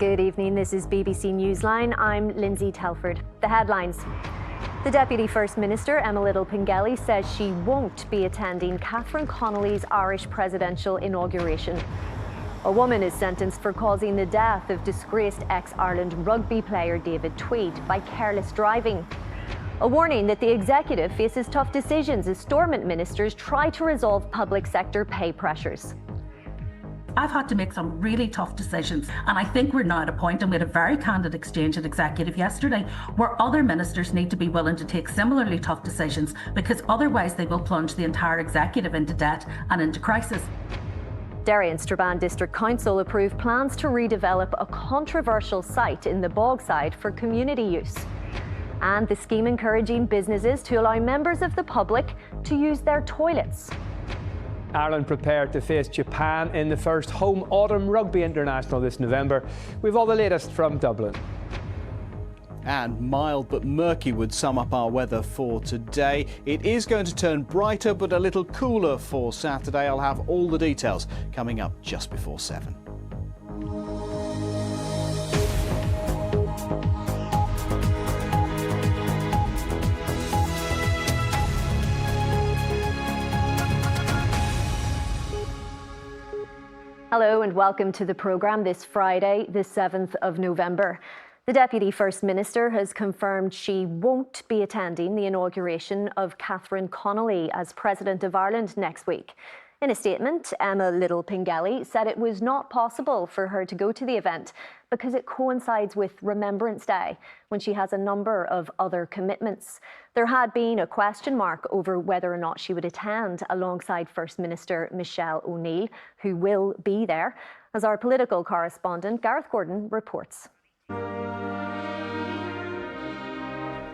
Good evening, this is BBC Newsline. I'm Lindsay Telford. The headlines. The Deputy First Minister, Emma Little-Pengelly, says she won't be attending Catherine Connolly's Irish presidential inauguration. A woman is sentenced for causing the death of disgraced ex-Ireland rugby player David Tweed by careless driving. A warning that the executive faces tough decisions as Stormont ministers try to resolve public sector pay pressures. I've had to make some really tough decisions, and I think we're now at a point, and we had a very candid exchange at executive yesterday, where other ministers need to be willing to take similarly tough decisions, because otherwise they will plunge the entire executive into debt and into crisis. Derry and Strabane District Council approved plans to redevelop a controversial site in the Bogside for community use. And the scheme encouraging businesses to allow members of the public to use their toilets. Ireland prepared to face Japan in the first home autumn rugby international this November. We've all the latest from Dublin. And mild but murky would sum up our weather for today. It is going to turn brighter but a little cooler for Saturday. I'll have all the details coming up just before 7. Hello and welcome to the programme this Friday, the 7th of November. The Deputy First Minister has confirmed she won't be attending the inauguration of Catherine Connolly as President of Ireland next week. In a statement, Emma Little-Pengelly said it was not possible for her to go to the event because it coincides with Remembrance Day, when she has a number of other commitments. There had been a question mark over whether or not she would attend alongside First Minister Michelle O'Neill, who will be there, as our political correspondent Gareth Gordon reports.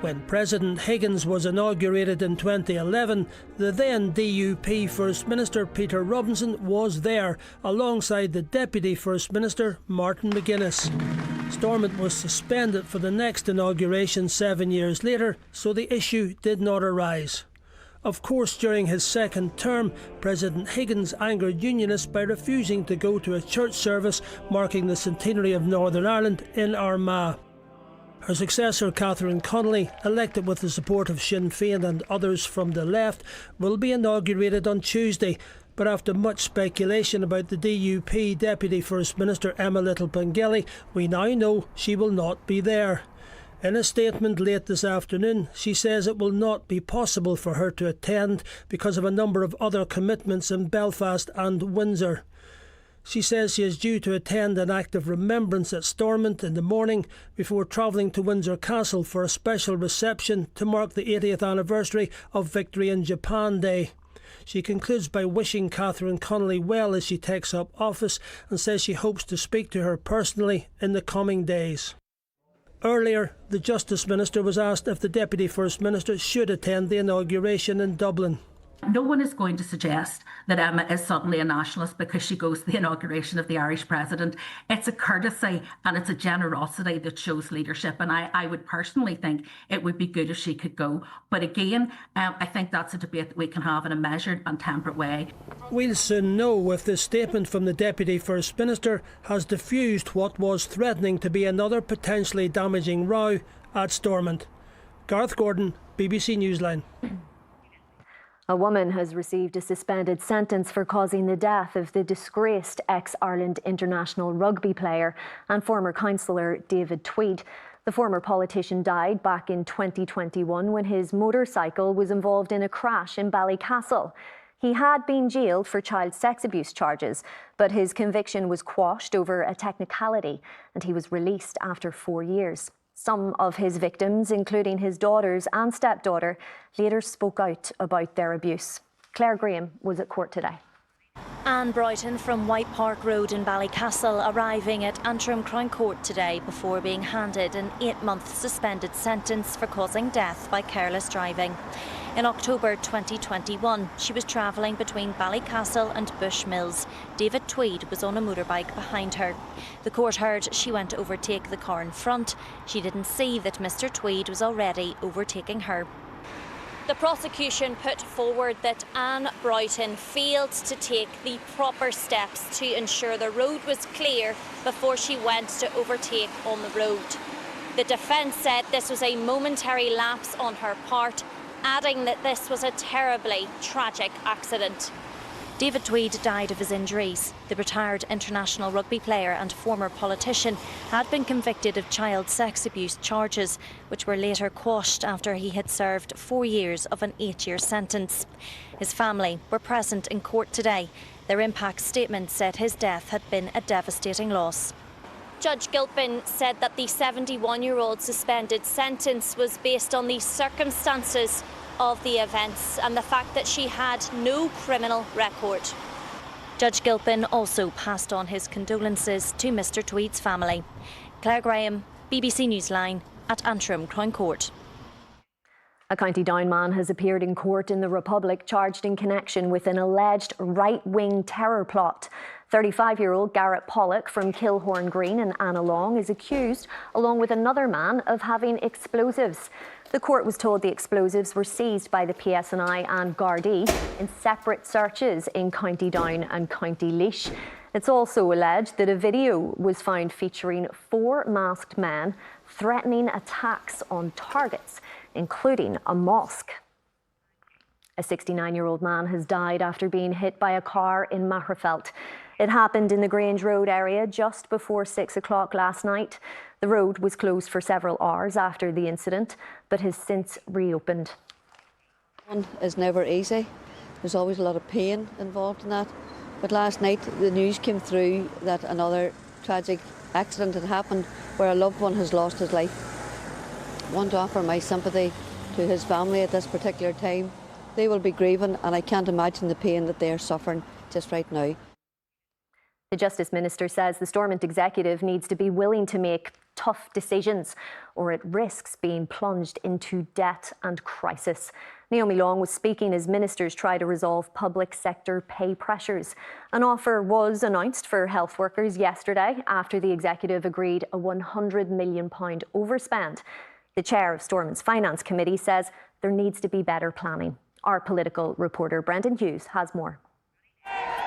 When President Higgins was inaugurated in 2011, the then DUP First Minister Peter Robinson was there, alongside the Deputy First Minister Martin McGuinness. Stormont was suspended for the next inauguration 7 years later, so the issue did not arise. Of course, during his second term, President Higgins angered Unionists by refusing to go to a church service marking the centenary of Northern Ireland in Armagh. Her successor, Catherine Connolly, elected with the support of Sinn Féin and others from the left, will be inaugurated on Tuesday. But after much speculation about the DUP Deputy First Minister Emma Little-Pengelly, we now know she will not be there. In a statement late this afternoon, she says it will not be possible for her to attend because of a number of other commitments in Belfast and Windsor. She says she is due to attend an act of remembrance at Stormont in the morning before travelling to Windsor Castle for a special reception to mark the 80th anniversary of Victory in Japan Day. She concludes by wishing Catherine Connolly well as she takes up office and says she hopes to speak to her personally in the coming days. Earlier, the Justice Minister was asked if the Deputy First Minister should attend the inauguration in Dublin. No one is going to suggest that Emma is suddenly a nationalist because she goes to the inauguration of the Irish president. It's a courtesy and it's a generosity that shows leadership, and I would personally think it would be good if she could go. But again, I think that's a debate that we can have in a measured and temperate way. We'll soon know if this statement from the Deputy First Minister has diffused what was threatening to be another potentially damaging row at Stormont. Gareth Gordon, BBC Newsline. A woman has received a suspended sentence for causing the death of the disgraced ex-Ireland international rugby player and former councillor David Tweed. The former politician died back in 2021 when his motorcycle was involved in a crash in Ballycastle. He had been jailed for child sex abuse charges, but his conviction was quashed over a technicality and he was released after 4 years. Some of his victims, including his daughters and stepdaughter, later spoke out about their abuse. Claire Graham was at court today. Anne Brighton from White Park Road in Ballycastle arriving at Antrim Crown Court today before being handed an 8-month suspended sentence for causing death by careless driving. In October 2021, she was travelling between Ballycastle and Bushmills. David Tweed was on a motorbike behind her. The court heard she went to overtake the car in front. She didn't see that Mr. Tweed was already overtaking her. The prosecution put forward that Anne Broughton failed to take the proper steps to ensure the road was clear before she went to overtake on the road. The defence said this was a momentary lapse on her part, adding that this was a terribly tragic accident. David Tweed died of his injuries. The retired international rugby player and former politician had been convicted of child sex abuse charges, which were later quashed after he had served 4 years of an 8-year sentence. His family were present in court today. Their impact statement said his death had been a devastating loss. Judge Gilpin said that the 71-year-old suspended sentence was based on the circumstances of the events and the fact that she had no criminal record. Judge Gilpin also passed on his condolences to Mr Tweed's family. Claire Graham, BBC Newsline at Antrim Crown Court. A County Down man has appeared in court in the Republic charged in connection with an alleged right-wing terror plot. 35-year-old Garrett Pollock from Kilhorn Green in Annalong is accused, along with another man, of having explosives. The court was told the explosives were seized by the PSNI and Gardaí in separate searches in County Down and County Laois. It's also alleged that a video was found featuring 4 masked men threatening attacks on targets, including a mosque. A 69-year-old man has died after being hit by a car in Magherafelt. It happened in the Grange Road area just before 6 o'clock last night. The road was closed for several hours after the incident, but has since reopened. One is never easy. There's always a lot of pain involved in that. But last night the news came through that another tragic accident had happened where a loved one has lost his life. I want to offer my sympathy to his family at this particular time. They will be grieving, and I can't imagine the pain that they are suffering just right now. The Justice Minister says the Stormont executive needs to be willing to make tough decisions, or it risks being plunged into debt and crisis. Naomi Long was speaking as ministers try to resolve public sector pay pressures. An offer was announced for health workers yesterday after the executive agreed a £100 million overspend. The chair of Stormont's Finance Committee says there needs to be better planning. Our political reporter Brendan Hughes has more.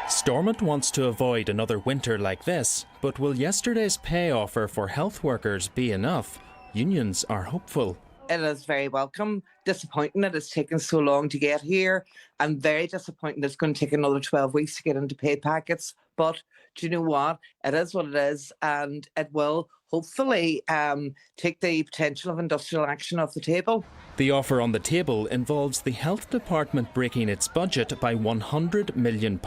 Stormont wants to avoid another winter like this, but will yesterday's pay offer for health workers be enough? Unions are hopeful. It is very welcome. Disappointing it has taken so long to get here, and very disappointing it's going to take another 12 weeks to get into pay packets. But do you know what? It is what it is, and it will hopefully take the potential of industrial action off the table. The offer on the table involves the health department breaking its budget by £100 million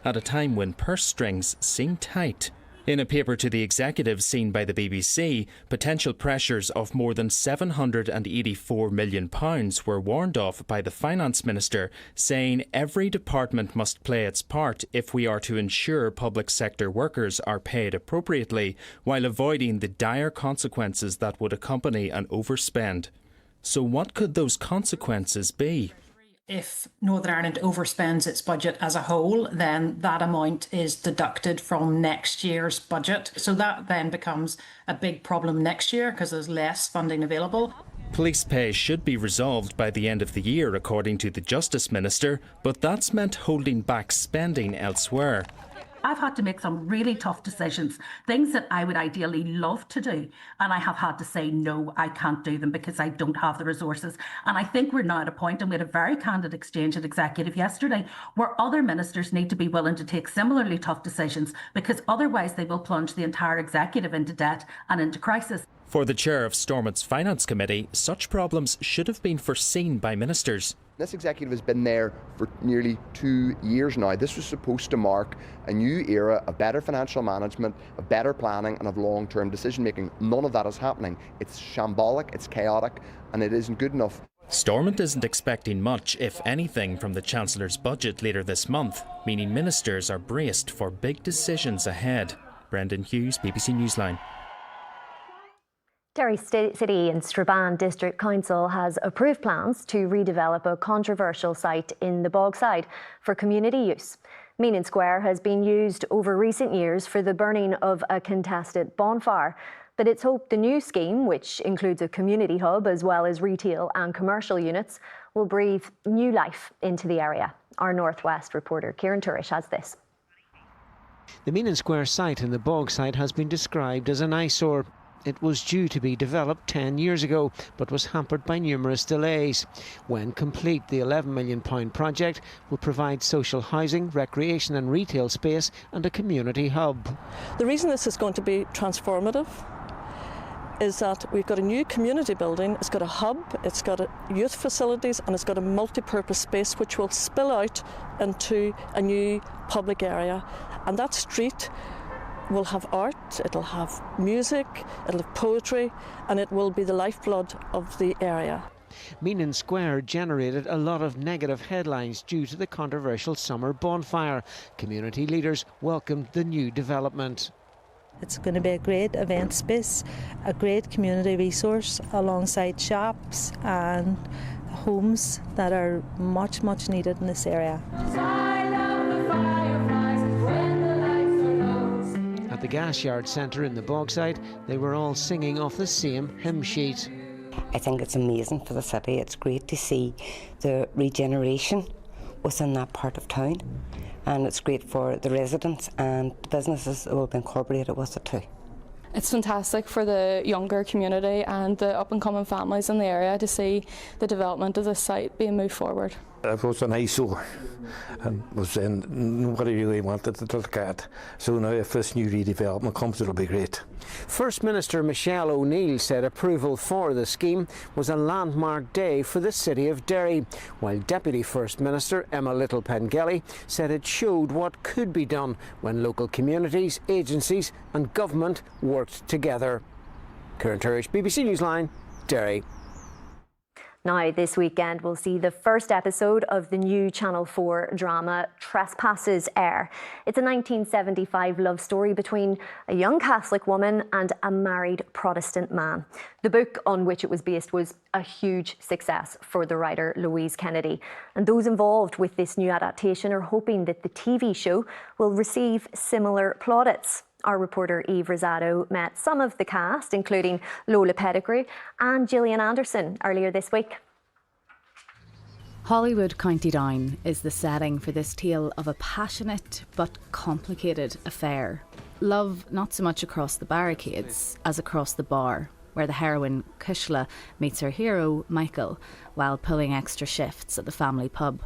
at a time when purse strings seem tight. In a paper to the executive seen by the BBC, potential pressures of more than £784 million were warned of by the Finance Minister, saying every department must play its part if we are to ensure public sector workers are paid appropriately, while avoiding the dire consequences that would accompany an overspend. So what could those consequences be? If Northern Ireland overspends its budget as a whole, then that amount is deducted from next year's budget. So that then becomes a big problem next year because there's less funding available. Police pay should be resolved by the end of the year, according to the Justice Minister, but that's meant holding back spending elsewhere. I've had to make some really tough decisions, things that I would ideally love to do. And I have had to say, no, I can't do them because I don't have the resources. And I think we're now at a point, and we had a very candid exchange at executive yesterday, where other ministers need to be willing to take similarly tough decisions, because otherwise they will plunge the entire executive into debt and into crisis. For the chair of Stormont's Finance Committee, such problems should have been foreseen by ministers. This executive has been there for nearly 2 years now. This was supposed to mark a new era of better financial management, of better planning and of long-term decision making. None of that is happening. It's shambolic, it's chaotic, and it isn't good enough. Stormont isn't expecting much, if anything, from the Chancellor's budget later this month, meaning ministers are braced for big decisions ahead. Brendan Hughes, BBC Newsline. Derry City and Strabane District Council has approved plans to redevelop a controversial site in the Bogside for community use. Meanan Square has been used over recent years for the burning of a contested bonfire. But it's hoped the new scheme, which includes a community hub as well as retail and commercial units, will breathe new life into the area. Our Northwest reporter Kieran Turish has this. The Meanan Square site in the Bogside has been described as an eyesore. It was due to be developed 10 years ago, but was hampered by numerous delays. When complete, the £11 million project will provide social housing, recreation and retail space and a community hub. The reason this is going to be transformative is that we've got a new community building, it's got a hub, it's got youth facilities and it's got a multi-purpose space which will spill out into a new public area. And that street will have art, it'll have music, it'll have poetry, and it will be the lifeblood of the area. Meanan Square generated a lot of negative headlines due to the controversial summer bonfire. Community leaders welcomed the new development. It's going to be a great event space, a great community resource alongside shops and homes that are much, much needed in this area. At the Gas Yard Centre in the Bogside, they were all singing off the same hymn sheet. I think it's amazing for the city. It's great to see the regeneration within that part of town. And it's great for the residents and the businesses that will be incorporated with it too. It's fantastic for the younger community and the up-and-coming families in the area to see the development of this site being moved forward. It was an eyesore and was saying nobody really wanted to look at. So now if this new redevelopment comes, it'll be great. First Minister Michelle O'Neill said approval for the scheme was a landmark day for the city of Derry, while Deputy First Minister Emma Little-Pengelly said it showed what could be done when local communities, agencies and government worked together. Kieran Turish, BBC Newsline, Derry. Now, this weekend, we'll see the first episode of the new Channel 4 drama Trespasses air. It's a 1975 love story between a young Catholic woman and a married Protestant man. The book on which it was based was a huge success for the writer Louise Kennedy. And those involved with this new adaptation are hoping that the TV show will receive similar plaudits. Our reporter Eve Rosado met some of the cast, including Lola Pettigrew and Gillian Anderson, earlier this week. Hollywood County Down is the setting for this tale of a passionate but complicated affair. Love not so much across the barricades as across the bar, where the heroine Kushla meets her hero Michael while pulling extra shifts at the family pub.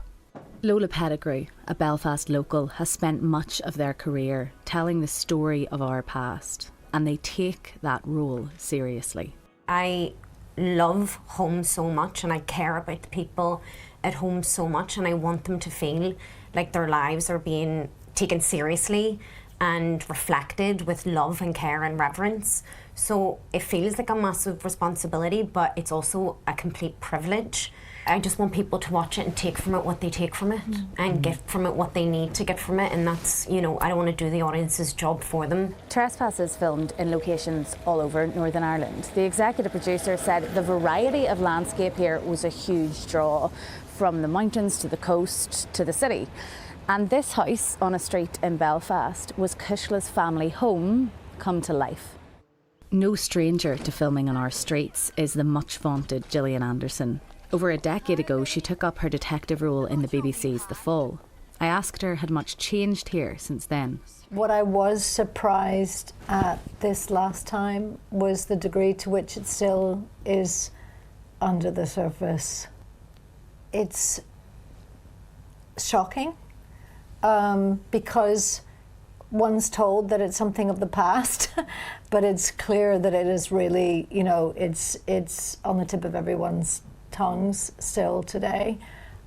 Lola Pettigrew, a Belfast local, has spent much of their career telling the story of our past, and they take that role seriously. I love home so much and I care about the people at home so much, and I want them to feel like their lives are being taken seriously and reflected with love and care and reverence. So it feels like a massive responsibility, but it's also a complete privilege. I just want people to watch it and take from it what they take from it and get from it what they need to get from it, and that's, you know, I don't want to do the audience's job for them. Trespasses filmed in locations all over Northern Ireland. The executive producer said the variety of landscape here was a huge draw, from the mountains to the coast to the city. And this house on a street in Belfast was Kushla's family home come to life. No stranger to filming on our streets is the much vaunted Gillian Anderson. Over a decade ago, she took up her detective role in the BBC's The Fall. I asked her, had much changed here since then? What I was surprised at this last time was the degree to which it still is under the surface. It's shocking because one's told that it's something of the past, but it's clear that it is really, you know, it's on the tip of everyone's tongues still today,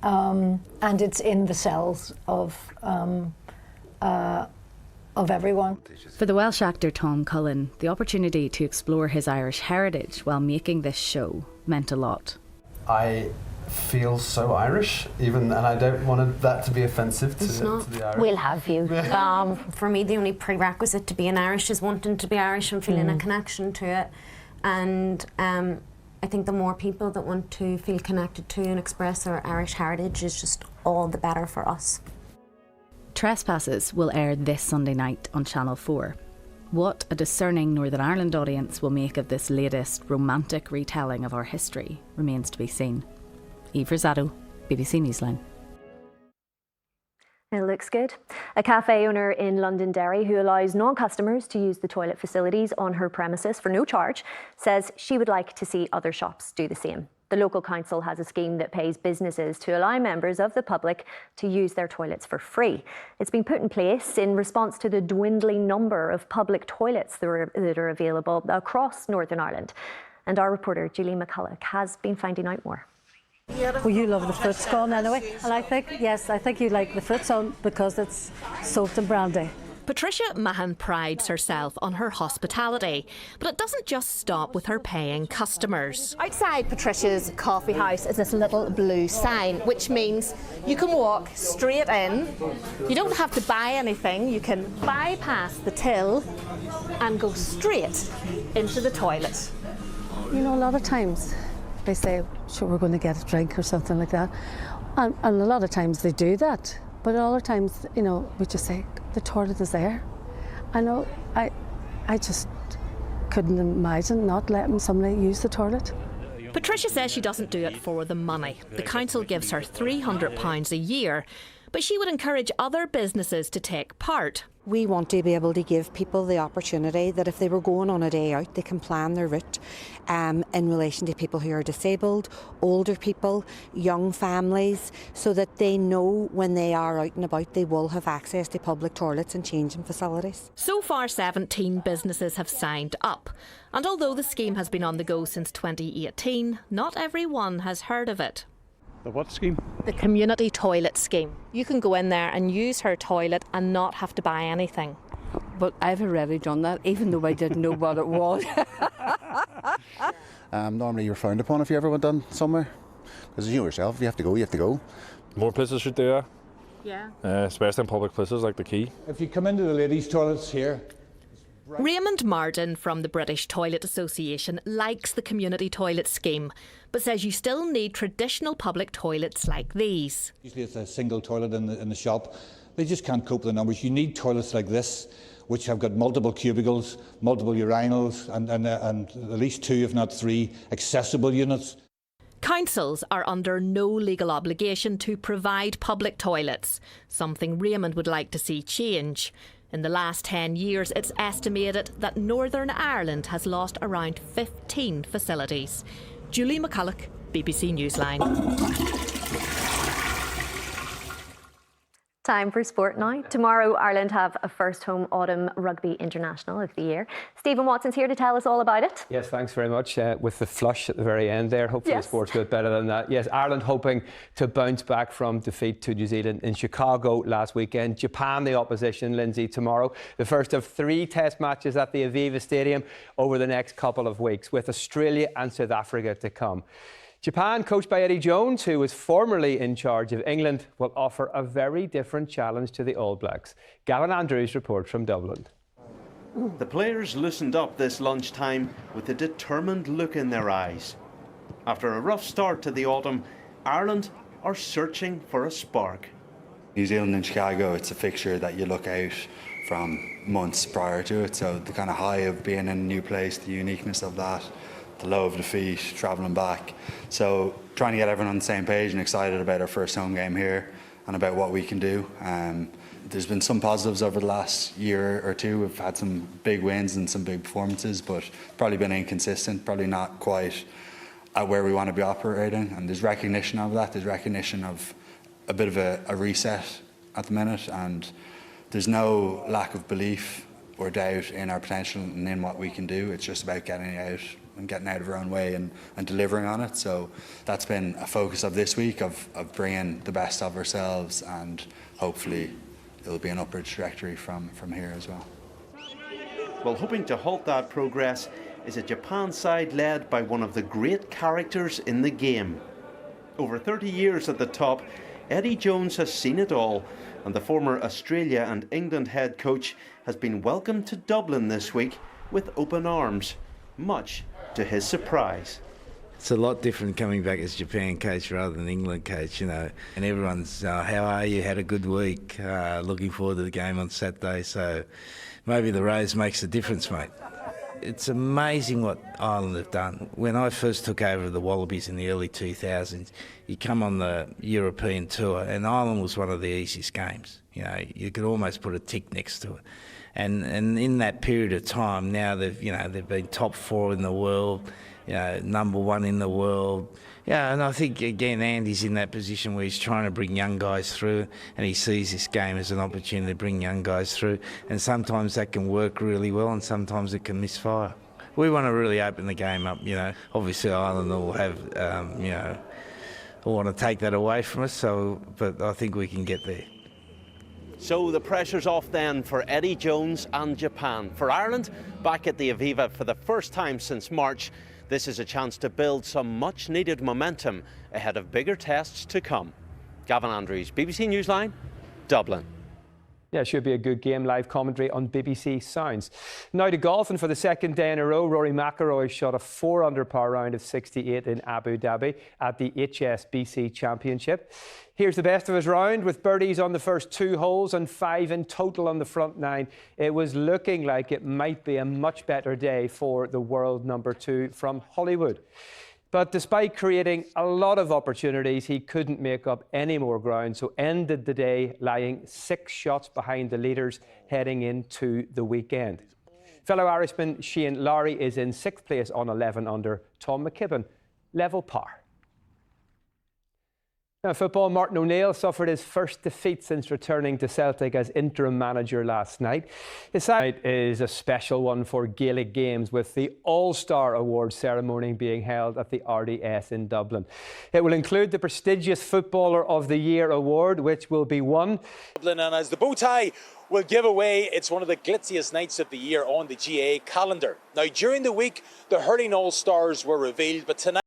and it's in the cells of everyone. For the Welsh actor Tom Cullen, the opportunity to explore his Irish heritage while making this show meant a lot. I feel so Irish, and I don't want that to be offensive to the Irish. We'll have you. For me, the only prerequisite to being Irish is wanting to be Irish and feeling a connection to it, and I think the more people that want to feel connected to and express our Irish heritage is just all the better for us. Trespasses will air this Sunday night on Channel 4. What a discerning Northern Ireland audience will make of this latest romantic retelling of our history remains to be seen. Eve Rosado, BBC Newsline. It looks good. A cafe owner in Londonderry who allows non-customers to use the toilet facilities on her premises for no charge says she would like to see other shops do the same. The local council has a scheme that pays businesses to allow members of the public to use their toilets for free. It's been put in place in response to the dwindling number of public toilets that are available across Northern Ireland. And our reporter Julie McCulloch has been finding out more. Well, you love the fruit scone anyway, and I think you like the fruit scone because it's soaked in brandy. Patricia Mahan prides herself on her hospitality, but it doesn't just stop with her paying customers. Outside Patricia's coffee house is this little blue sign, which means you can walk straight in. You don't have to buy anything. You can bypass the till and go straight into the toilet. You know, a lot of times they say, sure, we're going to get a drink or something like that. And a lot of times they do that. But other times, you know, we just say, the toilet is there. I know, I just couldn't imagine not letting somebody use the toilet. Patricia says she doesn't do it for the money. The council gives her £300 a year, but she would encourage other businesses to take part. We want to be able to give people the opportunity that if they were going on a day out, they can plan their route in relation to people who are disabled, older people, young families, so that they know when they are out and about they will have access to public toilets and changing facilities. So far, 17 businesses have signed up. And although the scheme has been on the go since 2018, not everyone has heard of it. The what scheme? The community toilet scheme. You can go in there and use her toilet and not have to buy anything. But I've already done that, even though I didn't know what it was. Normally you're frowned upon if you ever went down somewhere. Because you know yourself, if you have to go, you have to go. More places should do that. Yeah. Especially in public places like the Quay. If you come into the ladies' toilets here. Raymond Marden from the British Toilet Association likes the community toilet scheme, but says you still need traditional public toilets like these. Usually it's a single toilet in the shop. They just can't cope with the numbers. You need toilets like this, which have got multiple cubicles, multiple urinals, and at least 2, if not 3, accessible units. Councils are under no legal obligation to provide public toilets, something Raymond would like to see change. In the last 10 years, it's estimated that Northern Ireland has lost around 15 facilities. Julie McCulloch, BBC Newsline. Time for sport now. Tomorrow, Ireland have a first home autumn rugby international of the year. Stephen Watson's here to tell us all about it. Yes, thanks very much. With the flush at the very end there, hopefully the sport's a bit better than that. Yes, Ireland hoping to bounce back from defeat to New Zealand in Chicago last weekend. Japan, the opposition, Lindsay, tomorrow. The first of 3 test matches at the Aviva Stadium over the next couple of weeks, with Australia and South Africa to come. Japan, coached by Eddie Jones, who was formerly in charge of England, will offer a very different challenge to the All Blacks. Gavin Andrews reports from Dublin. The players loosened up this lunchtime with a determined look in their eyes. After a rough start to the autumn, Ireland are searching for a spark. New Zealand and Chicago, it's a fixture that you look out from months prior to it, so the kind of high of being in a new place, the uniqueness of that, the low of defeat, travelling back. So trying to get everyone on the same page and excited about our first home game here and about what we can do. There's been some positives over the last year or two. We've had some big wins and some big performances, but probably been inconsistent, probably not quite at where we want to be operating. And there's recognition of that. There's recognition of a bit of a reset at the minute, and there's no lack of belief or doubt in our potential and in what we can do. It's just about getting out and getting out of our own way and delivering on it. So that's been a focus of this week, of bringing the best of ourselves, and hopefully it'll be an upward trajectory from here as well. Well, hoping to halt that progress is a Japan side led by one of the great characters in the game. Over 30 years at the top, Eddie Jones has seen it all, and the former Australia and England head coach has been welcomed to Dublin this week with open arms, much to his surprise. It's a lot different coming back as Japan coach rather than England coach, you know. And everyone's, how are you? Had a good week. Looking forward to the game on Saturday. So maybe the Rose makes a difference, mate. It's amazing what Ireland have done. When I first took over the Wallabies in the early 2000s, you come on the European tour, and Ireland was one of the easiest games. You know, you could almost put a tick next to it. And in that period of time, now they've been top 4 in the world, you know, number 1 in the world. Yeah, and I think again Andy's in that position where he's trying to bring young guys through, and he sees this game as an opportunity to bring young guys through. And sometimes that can work really well, and sometimes it can misfire. We want to really open the game up, you know. Obviously Ireland will have, you know, will want to take that away from us. So, but I think we can get there. So the pressure's off then for Eddie Jones and Japan. For Ireland, back at the Aviva for the first time since March, this is a chance to build some much needed momentum ahead of bigger tests to come. Gavin Andrews, BBC Newsline, Dublin. Yeah, it should be a good game. Live commentary on BBC Sounds. Now to golf, and for the second day in a row, Rory McIlroy shot a 4-under par round of 68 in Abu Dhabi at the HSBC Championship. Here's the best of his round with birdies on the first 2 holes and 5 in total on the front 9. It was looking like it might be a much better day for the world number 2 from Hollywood. But despite creating a lot of opportunities, he couldn't make up any more ground, so ended the day lying 6 shots behind the leaders heading into the weekend. Fellow Irishman Shane Lowry is in 6th place on 11 under. Tom McKibben, level par. Now, football, Martin O'Neill suffered his first defeat since returning to Celtic as interim manager last night. This night is a special one for Gaelic games, with the All-Star Award ceremony being held at the RDS in Dublin. It will include the prestigious Footballer of the Year award, which will be won. Dublin, and as the bow tie will give away, it's one of the glitziest nights of the year on the GAA calendar. Now, during the week, the hurling All-Stars were revealed, but tonight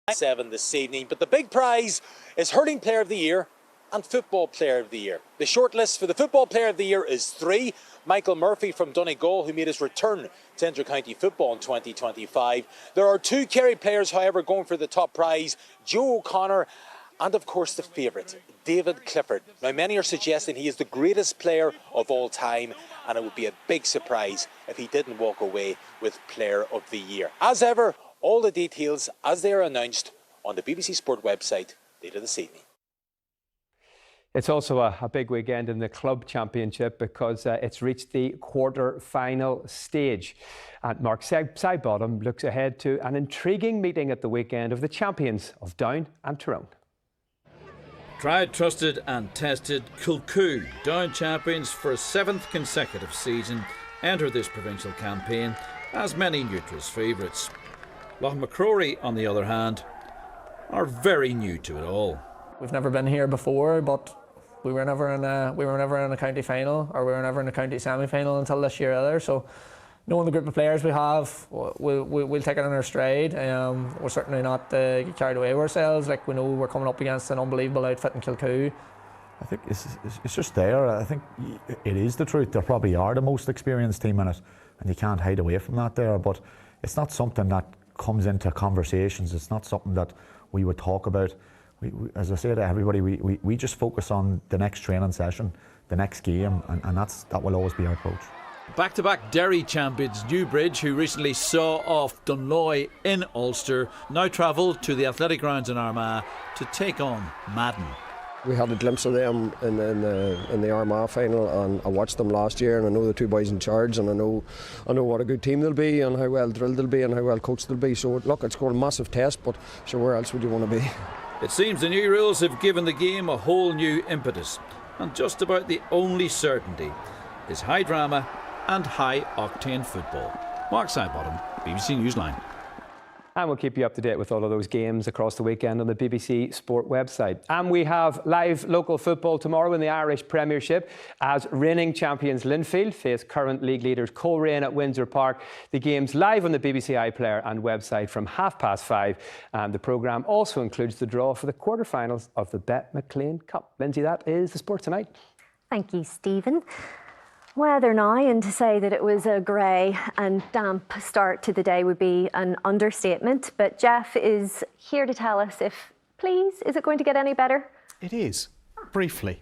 7 this evening. But the big prize is Hurling Player of the Year and Football Player of the Year. The shortlist for the Football Player of the Year is 3. Michael Murphy from Donegal, who made his return to inter-county football in 2025. There are 2 Kerry players, however, going for the top prize, Joe O'Connor and, of course, the favourite, David Clifford. Now, many are suggesting he is the greatest player of all time, and it would be a big surprise if he didn't walk away with Player of the Year. As ever, all the details as they are announced on the BBC Sport website later this evening. It's also a big weekend in the Club Championship because it's reached the quarter-final stage. And Mark Sidebottom looks ahead to an intriguing meeting at the weekend of the champions of Down and Tyrone. Tried, trusted and tested, Kilcoo, Down champions for a 7th consecutive season, enter this provincial campaign as many neutrals favourites. Lochmacrory, on the other hand, are very new to it all. We've never been here before, but we were never in a county final, or we were never in a county semi-final until this year either. So, knowing the group of players we have, we'll take it in our stride. We're certainly not get carried away with ourselves. Like, we know we're coming up against an unbelievable outfit in Kilcoo. I think it's just there. I think it is the truth. They probably are the most experienced team in it, and you can't hide away from that there. But it's not something that comes into conversations. It's not something that we would talk about. As I say to everybody, we just focus on the next training session, the next game, and that will always be our approach. Back-to-back Derry champions Newbridge, who recently saw off Dunloy in Ulster, now travel to the athletic grounds in Armagh to take on Madden. We had a glimpse of them in the Armagh final, and I watched them last year, and I know the 2 boys in charge, and I know what a good team they'll be, and how well drilled they'll be, and how well coached they'll be. So look, it's going to be a massive test, but sure, where else would you want to be? It seems the new rules have given the game a whole new impetus, and just about the only certainty is high drama and high octane football. Mark Sidebottom, BBC Newsline. And we'll keep you up to date with all of those games across the weekend on the BBC Sport website. And we have live local football tomorrow in the Irish Premiership as reigning champions Linfield face current league leaders Coleraine at Windsor Park. The game's live on the BBC iPlayer and website from 5:30. And the programme also includes the draw for the quarter-finals of the Bet McLean Cup. Lindsay, that is the sport tonight. Thank you, Stephen. Weather now, and to say that it was a grey and damp start to the day would be an understatement. But Jeff is here to tell us if, please, is it going to get any better? It is, briefly.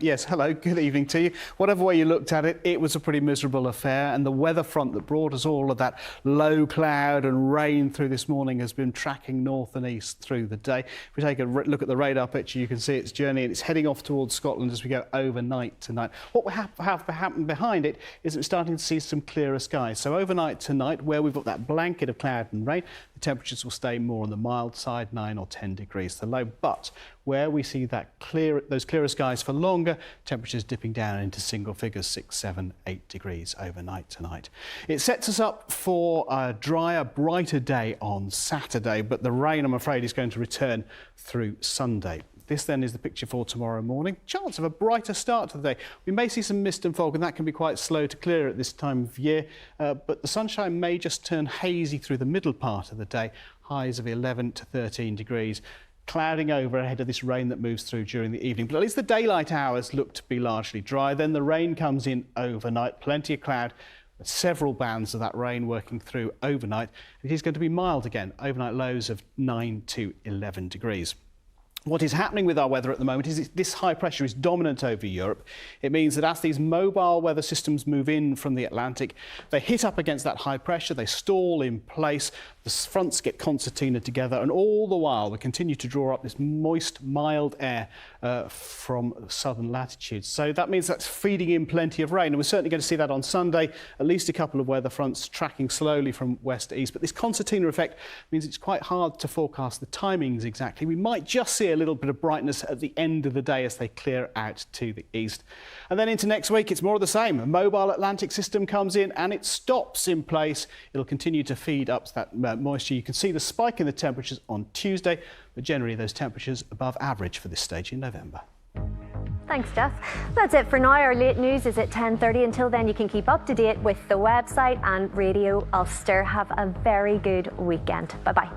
Yes, hello, good evening to you. Whatever way you looked at it, it was a pretty miserable affair, and the weather front that brought us all of that low cloud and rain through this morning has been tracking north and east through the day. If we take a look at the radar picture, you can see its journey, and it's heading off towards Scotland as we go overnight tonight. What will happen behind it is we're starting to see some clearer skies. So overnight tonight, where we've got that blanket of cloud and rain, the temperatures will stay more on the mild side, 9 or 10 degrees the low. But where we see those clearer skies for longer, temperatures dipping down into single figures, 6, 7, 8 degrees overnight tonight. It sets us up for a drier, brighter day on Saturday, but the rain, I'm afraid, is going to return through Sunday. This then is the picture for tomorrow morning. Chance of a brighter start to the day. We may see some mist and fog, and that can be quite slow to clear at this time of year, but the sunshine may just turn hazy through the middle part of the day, highs of 11 to 13 degrees. Clouding over ahead of this rain that moves through during the evening. But at least the daylight hours look to be largely dry. Then the rain comes in overnight, plenty of cloud, with several bands of that rain working through overnight. It is going to be mild again, overnight lows of 9 to 11 degrees. What is happening with our weather at the moment is this high pressure is dominant over Europe. It means that as these mobile weather systems move in from the Atlantic, they hit up against that high pressure, they stall in place, the fronts get concertinaed together, and all the while we continue to draw up this moist, mild air from southern latitudes. So that means that's feeding in plenty of rain, and we're certainly going to see that on Sunday, at least a couple of weather fronts tracking slowly from west to east. But this concertina effect means it's quite hard to forecast the timings exactly. We might just see a little bit of brightness at the end of the day as they clear out to the east. And then into next week, it's more of the same. A mobile Atlantic system comes in and it stops in place. It'll continue to feed up that moisture. You can see the spike in the temperatures on Tuesday, but generally those temperatures above average for this stage in November. Thanks, Jeff. That's it for now. Our late news is at 10:30. Until then, you can keep up to date with the website and Radio Ulster. Have a very good weekend. Bye-bye.